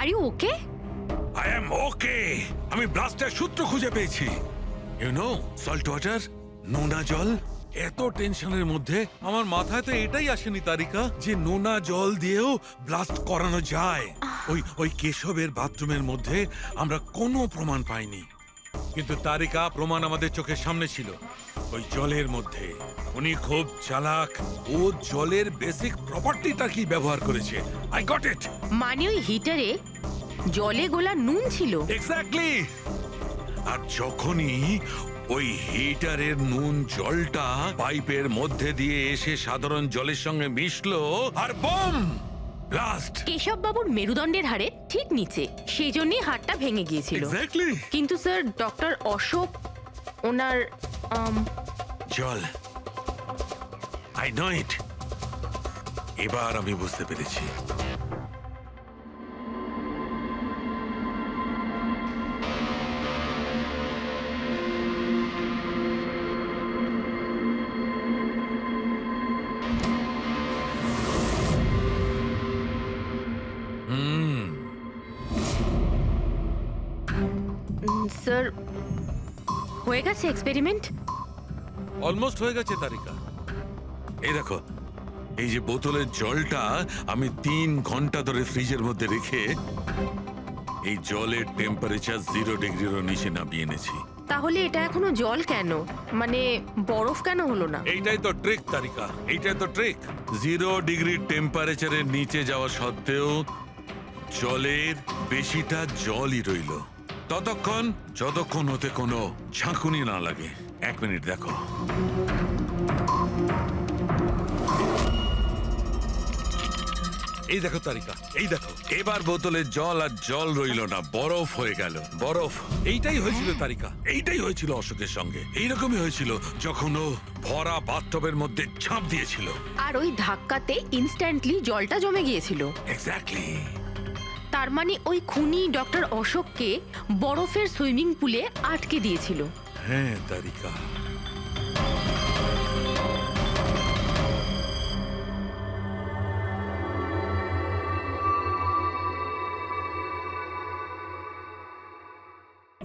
are you okay? I am okay. আমি ব্লাস্টের সূত্র খুঁজে পেয়েছি। ইউ নো সল্ট ওয়াটার, নোনা জল। এত টেনশনের মধ্যে আমার মাথায় তো এটাই আসেনি তারিকা যে নোনা জল দিয়েও ব্লাস্ট করানো যায়। ওই কেশবের বাথরুমের মধ্যে আমরা কোনো প্রমাণ পাইনি, কিন্তু তারিকা প্রমাণ আমাদের চোখের সামনে ছিল ওই জলের মধ্যে। উনি খুব চালাক, ও জলের বেসিক প্রপার্টিটা কি ব্যবহার করেছে। I got it. মানে ওই হিটারে জলে গোলা নুন ছিল। এক্স্যাক্টলি। আর যখনই ওই হিটারের নুন জলটা পাইপের মধ্যে দিয়ে এসে সাধারণ জলের সঙ্গে মিশলো আর বম ব্লাস্ট। কেশব বাবুর মেরুদণ্ডের হাড়ে ঠিক নিচে, সেই জন্যই হাড়টা ভেঙে গিয়েছিল। এক্স্যাক্টলি। কিন্তু স্যার ডক্টর অশোক ওনার জল, আই নো ইট। এবার আমি বুঝতে পেরেছি। স্যার হয়ে গেছে এক্সপেরিমেন্ট? অলমোস্ট হয়ে গেছে তারিকা। এই দেখো, এই যে বোতলের জলটা আমি 3 ঘন্টা ধরে ফ্রিজের মধ্যে রেখে এই জলের টেম্পারেচার 0 ডিগ্রিরও নিচে নামিয়ে এনেছি। তাহলে এটা এখনো জল কেন, মানে বরফ কেন হলো না? এইটাই তো ট্রিক তারিকা, এইটাই তো ট্রিক। 0 ডিগ্রি টেম্পারেচারের নিচে যাওয়া সত্ত্বেও জলের বেশিটা জলই রইল ততক্ষণ যতক্ষণ ওতে কোনো ঝাঁকুনি না লাগে। 1 মিনিট দেখো। এই দেখো তারিকা, এই দেখো, এবার বোতলের জল আর জল রইল না, বরফ হয়ে গেল। বরফ। এইটাই হয়েছিল তারিকা, এইটাই হয়েছিল অশোকের সঙ্গে। এইরকমই হয়েছিল যখন ও ভরা বাথটবের মধ্যে ঝাঁপ দিয়েছিল। আর ওই ধাক্কাতে ইনস্ট্যান্টলি জলটা জমে গিয়েছিল। এক্স্যাক্টলি। তার মানে ওই খুনি ডক্টর অশোককে বরফের সুইমিং পুলে আটকে দিয়েছিল। হ্যাঁ তারিকা।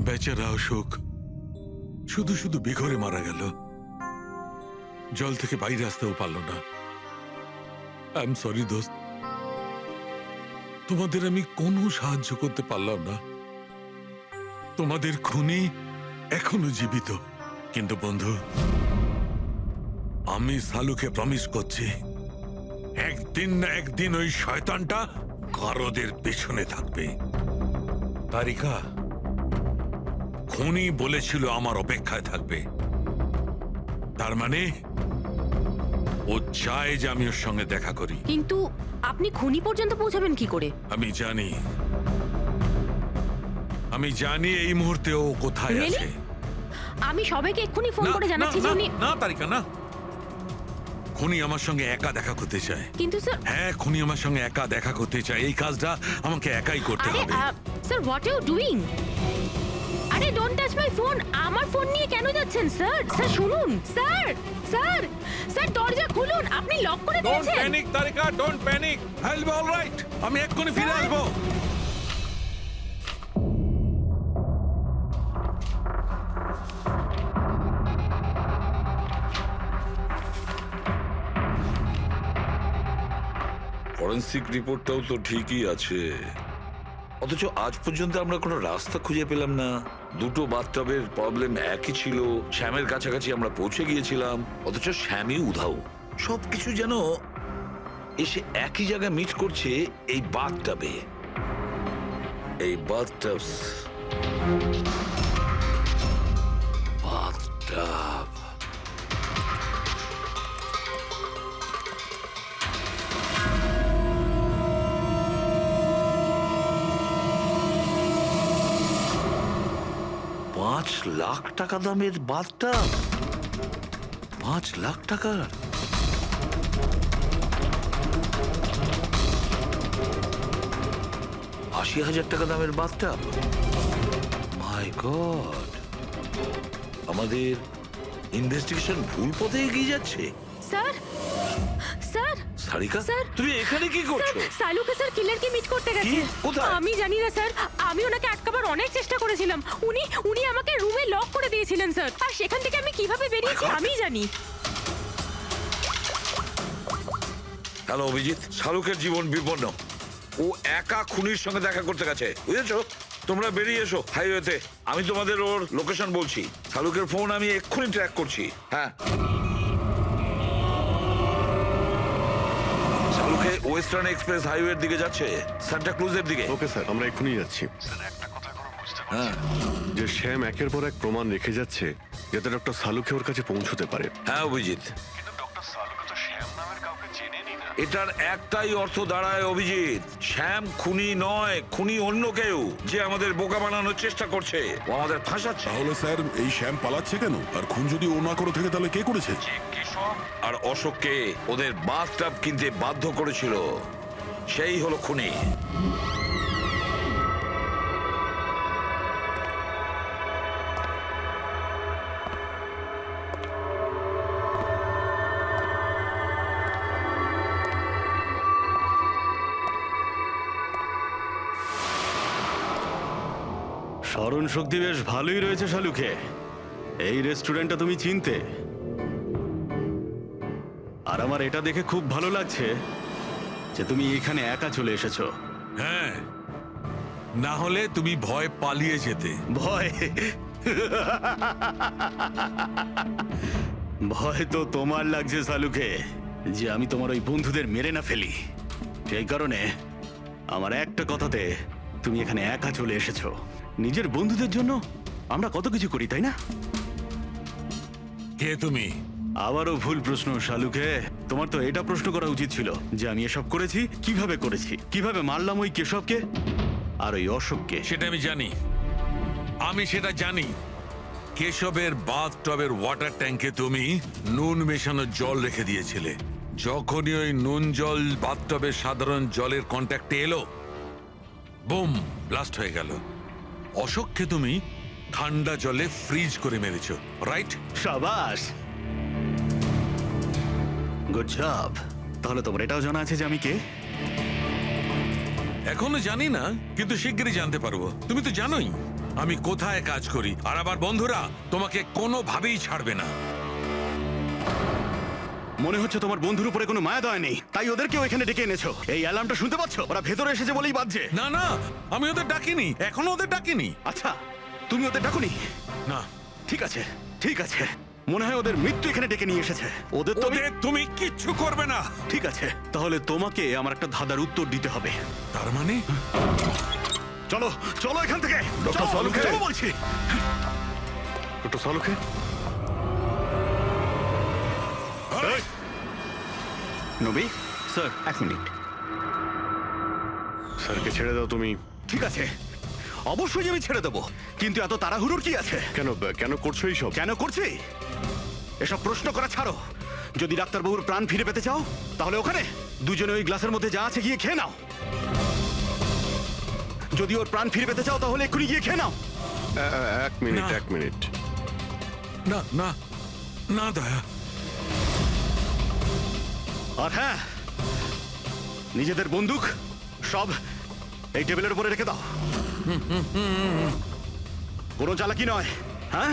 বেচারা অশোক শুধু শুধু বেঘরে মারা গেল, জল থেকে বাইরে আসতেও পারল না। আই এম সরি দোস্ত, তোমাদের আমি কোনো সাহায্য করতে পারলাম না। তোমাদের খুনি এখনো জীবিত। কিন্তু বন্ধু, আমি সালুকে প্রমিস করছি, একদিন না একদিন ওই শয়তানটা গারদের পেছনে থাকবে। তারিকা, খুনি বলেছিল আমার অপেক্ষায় থাকবে, তার মানে ও চায় যে আমি ওর সঙ্গে দেখা করি। কিন্তু আপনি খুনি পর্যন্ত পৌঁছাবেন কি করে? আমি জানি এই মুহূর্তে ও কোথায় Really? আছে। আমি সবাইকে এক্ষুনি ফোন করে জানাচ্ছি যে উনি... না তারিকা, না। খুনি আমার সঙ্গে একা দেখা করতে চায়। কিন্তু স্যার... হ্যাঁ, খুনি আমার সঙ্গে একা দেখা করতে চায়। এই কাজটা আমাকে একাই করতে আরে হবে। Sir, what you doing? আরে ডোন্ট টাচ মাই ফোন। আমার ফোন নিয়ে কেন যাচ্ছেন স্যার? স্যার শুনুন, স্যার স্যার স্যার দরজা খুলুন। আপনি লক করে ডোন্ট দিয়েছেন। Panic Tarika, don't panic. I'll be alright. আমি এক্ষুনি ফিরে আসবো। ফরেন্সিক রিপোর্টটাও তো ঠিকই আছে, অথচ আজ পর্যন্ত আমরা কোনো রাস্তা খুঁজে পেলাম না। দুটো বাথটবের প্রবলেম একই ছিল, শ্যামের কাছাকাছি আমরা পৌঁছে গিয়েছিলাম, অথচ শ্যামই উধাও। সবকিছু যেন এসে একই জায়গায় মিট করছে এই বাথটবে। এই বাথটব বাথটব $5,00,000 দামের বাথটব। 5,00,000 টাকার? $80,000 দামের বাথটব? মাই গড, আমাদের ইনভেস্টিগেশন ভুল পথে এগিয়ে যাচ্ছে। Sir sir Sarika sir. তুমি এখানে কি করছো? সালুকে স্যার কিলারকে মিট করতে গেছে। কি? কোথায়? আমি জানি না স্যার, আমি ওনাকে আটকাবার অনেক চেষ্টা করেছিলাম। উনি আমাকে রুমে লক করে দিয়েছিলেন স্যার, আর সেখান থেকে আমি কিভাবে বেরিয়েছি আমিই জানি। হ্যালো অভিজিৎ, শাহরুখের জীবন বিপন্ন। ও একা খুনির সঙ্গে দেখা করতে গেছে, বুঝেছো? তোমরা বেরিয়ে এসো হাইওয়েতে, আমি তোমাদের ওর লোকেশন বলছি। শাহরুখের ফোন আমি এক্ষুনি ট্র্যাক করছি। হ্যাঁ, শাহরুখে ওয়েস্টার্ন এক্সপ্রেস হাইওয়ের দিকে যাচ্ছে, সান্টা ক্রুজের দিকে। ওকে স্যার, আমরা এক্ষুনি যাচ্ছি। হ্যাঁ যে শ্যাম একের পর এক প্রমাণ রেখে যাচ্ছে যাতে ডক্টর সালুকে ওর কাছে পৌঁছতে পারে। হ্যাঁ অভিজিৎ, কিন্তু ডক্টর সালুকে তো শ্যাম নামের কাউকে চেনেনি না। এটার একটাই অর্থ দাঁড়ায় অভিজিৎ, শ্যাম খুনি নয়, খুনি অন্য কেউ যে আমাদের বোকা বানানোর চেষ্টা করছে, ও আমাদের ফাঁসাচ্ছে। তাহলে স্যার এই শ্যাম পালাচ্ছে কেন? আর খুন যদি ও না করে থাকে তাহলে কে করেছে? আর অশোককে ওদের বাথটাব কিনতে বাধ্য করেছিল, সেই হলো খুনি। স্মরণ শক্তি বেশ ভালোই রয়েছে শালুকে। এই রেস্টুরেন্টটা তুমি চিনতে, আর আমার এটা দেখে খুব ভালো লাগছে যে তুমি এখানে একা চলে এসেছো। হ্যাঁ, না হলে তুমি ভয় পালিয়ে যেতে। ভয়? ভয় তো তোমার লাগছে শালুকে, যে আমি তোমার ওই বন্ধুদের মেরে না ফেলি। সেই কারণে আমার একটা কথাতে তুমি এখানে একা চলে এসেছো। নিজের বন্ধুদের জন্য আমরা কত কিছু করি, তাই না? কে তুমি? আবারও ভুল প্রশ্ন শালুকে। তোমার তো এটা প্রশ্ন করা উচিত ছিল যে আমি এসব করেছি, কিভাবে মারলাম ওই কেশবকে আর ওই অশোককে। সেটা আমি জানি, আমি সেটা জানি। কেশবের বাথটবের ওয়াটার ট্যাঙ্কে তুমি নুন মেশানো জল রেখে দিয়েছিলে। যখনই ওই নুন জল বাথটবের সাধারণ জলের কন্ট্যাক্টে এলো, বুম, ব্লাস্ট হয়ে গেল। অশোককে তুমি ঠান্ডা জলে ফ্রিজ করে মেরেছো, রাইট? সাবাস, গুড জব। তাহলে তোমার এটাও জানা আছে যে আমি কে? এখনো জানি না, কিন্তু শিগগিরই জানতে পারবো। তুমি তো জানোই আমি কোথায় কাজ করি, আর আমার বন্ধুরা তোমাকে কোনোভাবেই ছাড়বে না। মনে হচ্ছে তোমার বন্ধুর উপরে কোনো মায়া দয়া নেই, তাই ওদেরকেও এখানে ডেকে এনেছো। এই অ্যালার্মটা শুনতে পাচ্ছ? ওরা ভেতরে এসেছে বলেই বাজছে। না না, আমি ওদের ডাকিনি, এখনো ওদের ডাকিনি। আচ্ছা, তুমি ওদের ডাকুনি? না। ঠিক আছে, ঠিক আছে। মনে হয় ওদের মৃত্যু এখানে ডেকে নিয়ে এসেছে। ওদের তুমি কিচ্ছু করবে না। ঠিক আছে, তাহলে তোমাকে আমার একটা ধাঁধার উত্তর দিতে হবে। তার মানে? চলো চলো এখান থেকে। ডক্টর সালুকে, চলো বলছি। ডক্টর সালুকে, নবী স্যার, 1 মিনিট। স্যারকে ছেড়ে দাও তুমি। ঠিক আছে, অবশ্যই আমি ছেড়ে দেবো, কিন্তু এত তাড়াহুড়োর কি আছে? কেন করছো এইসব? কেন করছি এসব প্রশ্ন করা ছাড়ো। যদি ডাক্তারবাবুর প্রাণ ফিরে পেতে চাও তাহলে ওখানে দুজনে ওই গ্লাসের মধ্যে যা আছে গিয়ে খেয়ে নাও। যদি ওর প্রাণ ফিরে পেতে চাও তাহলে এক্ষুনি গিয়ে খেয়ে নাও। 1 মিনিট। না না না দয়া। আর হ্যাঁ, নিজেদের বন্দুক সব এই টেবিলের উপরে রেখে দাও। কোনো চালাকি নয়, হ্যাঁ?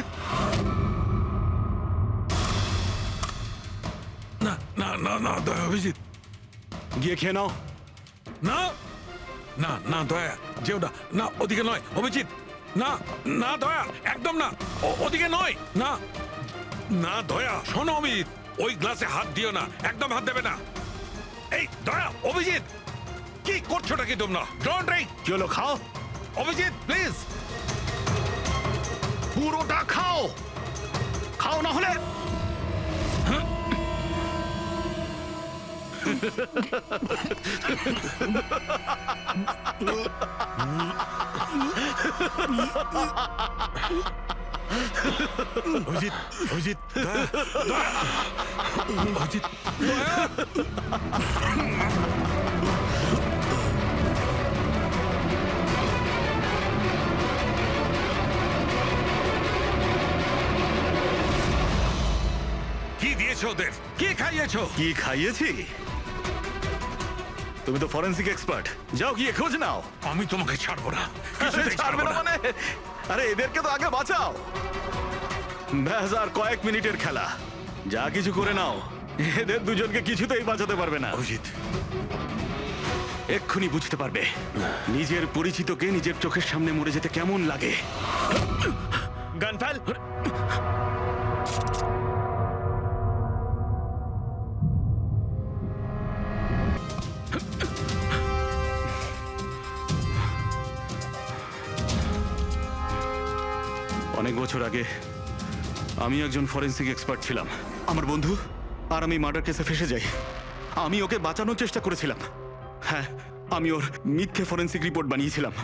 না না না না দয়া, অভিজিৎ গিয়ে খেয়ে নাও। না না না দয়া, যেও না, না ওদিকে নয় অভিজিৎ, না না দয়া, একদম না, ওদিকে নয়, না না দয়া। শোনো অমিত, ওই গ্লাসে হাত দিও না, একদম হাত দেবে না। এই দয়া, অভিজিৎ কি করছোটা কি তোমরা? Don't drink. কি হলো, খাও। অভিজিৎ প্লিজ। পুরোটা খাও, খাও না হলে। অভিজিৎ, অভিজিৎ, দয়া, দয়া, অভিজিৎ, দয়া। কি দিয়েছো ওদের? কি খাইয়েছো? কি খাইয়েছি? তুমি তো ফরেন্সিক এক্সপার্ট, যাও গিয়ে খোঁজ নাও। আমি তোমাকে ছাড়বো না, আরে কিছুতেই ছাড়বে ছাড়বো না না। মানে? আরে এদেরকে তো আগে বাঁচাও। ব্যাস আর কয়েক মিনিটের খেলা, যা কিছু করে নাও। এদের দুজনকে কিছুতেই বাঁচাতে পারবে না। অভিজিৎ, এক্ষুনি বুঝতে পারবে নিজের পরিচিতকে নিজের চোখের সামনে মরে যেতে কেমন লাগে। গান ফেল। অনেক বছর আগে আমি একজন ফরেন্সিক এক্সপার্ট ছিলাম। আমার বন্ধু আর আমি মার্ডার কেসে ফেসে যাই। আমি ওকে বাঁচানোর চেষ্টা করেছিলাম। হ্যাঁ, আমি ওর মিথ্যে ফরেন্সিক রিপোর্ট বানিয়েছিলাম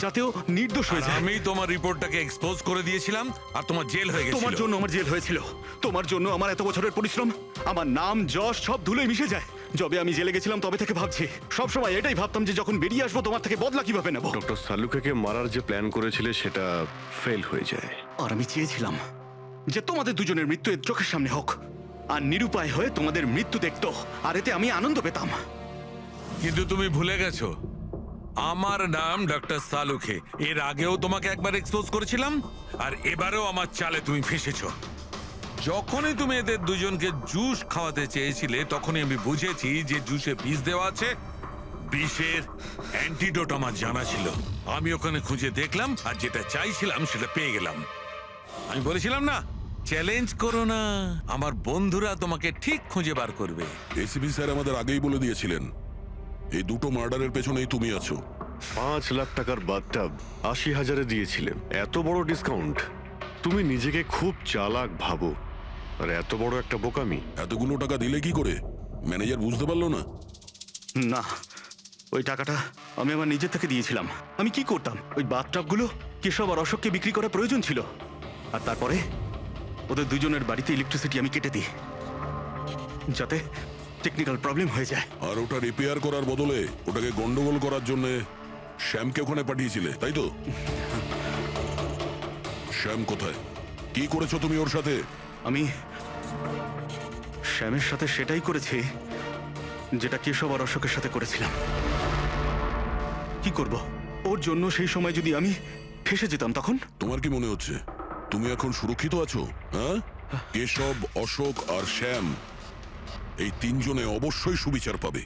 যাতে ও নির্দোষ হয়ে যায়। আমি তোমার রিপোর্টটাকে এক্সপোজ করে দিয়েছিলাম আর তোমার জেল হয়ে গেছিল। তোমার জন্য আমার জেল হয়েছিল। তোমার জন্য আমার এত বছরের পরিশ্রম, আমার নাম যশ সব ধুলোয় মিশে যায়। যবে আমি জেলে গেছিলাম তবে থেকে ভাবছি, সবসময় এটাই ভাবতাম যে যখন বেরিয়ে আসবো তোমার থেকে বদলা কিভাবে নেবো। ডক্টর সালুকেকে মারার যে প্ল্যান করেছিলে সেটা ফেল হয়ে যায়। আর আমি চেয়েছিলাম যে তোমাদের দুজনের মৃত্যু এর চোখের সামনে হোক, আর নিরুপায় হয়ে তোমাদের মৃত্যু দেখতো, আর এতে আমি আনন্দ পেতাম। কিন্তু তুমি ভুলে গেছো, আমার নাম ডক্টর সালুখে। এর আগেও তোমাকে একবার এক্সপোজ করেছিলাম, আর এবারেও আমার চালে তুমি ফেসেছো। যখনই তুমি এদের দুজনকে জুস খাওয়াতে চেয়েছিলে, তখনই আমি বুঝেছি যে জুসে বিষ দেওয়া আছে। বিষের অ্যান্টিডোট আমার জানা ছিল। আমি ওখানে খুঁজে দেখলাম, আর যেটা চাইছিলাম সেটা পেয়ে গেলাম। আমি বলেছিলাম না, চ্যালেঞ্জ করো না, আমার বন্ধুরা তোমাকে ঠিক খুঁজে বার করবে। এসিপি স্যার আমাদের আগেই বলে দিয়েছিলেন এই দুটো মার্ডারের পেছনেই তুমি আছো। 5 লাখ টাকার বাথটাব 80,000-এ দিয়েছিলে। এত বড় ডিসকাউন্ট! তুমি নিজেকে খুব চালাক ভাবো, আর এত বড় একটা বোকামি। এতগুলো টাকা দিলে কি করে? ম্যানেজার বুঝতে পারলো না? না, ওই টাকাটা আমি আমার নিজের থেকে দিয়েছিলাম। আমি কি করতাম, ওই বাথটাবগুলো কেশব আর অশোককে বিক্রি করা প্রয়োজন ছিল। আর তারপরে ওদের দুজনের বাড়িতে ইলেকট্রিসিটি আমি কেটে দিই, যাতে টেকনিক্যাল প্রবলেম হয়ে যায়। আর ওটা রিপেয়ার করার বদলে ওটাকে গন্ডগোল করার জন্য শ্যামকে ওখানে পাঠিয়েছিলে, তাই তো? শ্যাম কোথায়? কি করেছো তুমি ওর সাথে? আমি শ্যামের সাথে সেটাই করেছি যেটা কেশব আর অশোকের সাথে করেছিলাম। কি করব, ওর জন্য সেই সময় যদি আমি ফেসে যেতাম তখন? তোমার কি মনে হচ্ছে তুমি এখন সুরক্ষিত আছো? হ্যাঁ, কেশব, অশোক আর শ্যাম এই তিনজনে অবশ্যই সুবিচার পাবে।